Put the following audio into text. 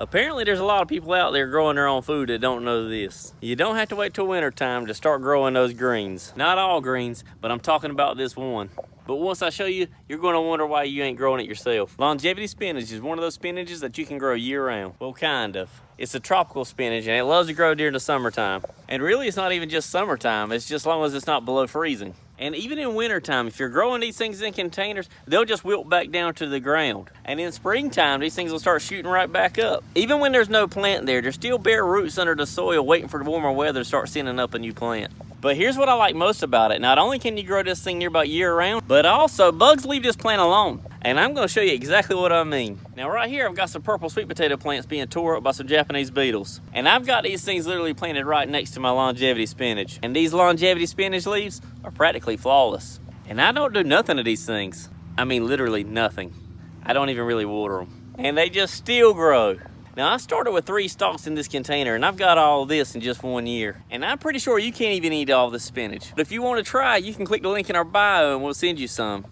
Apparently there's a lot of people out there growing their own food that don't know this. You don't have to wait till winter time to start growing those greens. Not all greens, but I'm talking about this one. But once I show you, you're gonna wonder why you ain't growing it yourself. Longevity spinach is one of those spinaches that you can grow year round. Well, kind of. It's a tropical spinach and it loves to grow during the summertime. And really it's not even just summertime, it's just as long as it's not below freezing. And even in wintertime, if you're growing these things in containers, they'll just wilt back down to the ground. And in springtime, these things will start shooting right back up. Even when there's no plant there, there's still bare roots under the soil waiting for the warmer weather to start sending up a new plant. But here's what I like most about it. Not only can you grow this thing near about year round, but also bugs leave this plant alone. And I'm gonna show you exactly what I mean. Now right here, I've got some purple sweet potato plants being tore up by some Japanese beetles. And I've got these things literally planted right next to my longevity spinach. And these longevity spinach leaves are practically flawless. And I don't do nothing to these things. I mean, literally nothing. I don't even really water them. And they just still grow. Now I started with 3 stalks in this container and I've got all this in just 1 year. And I'm pretty sure you can't even eat all this spinach. But if you want to try, you can click the link in our bio and we'll send you some.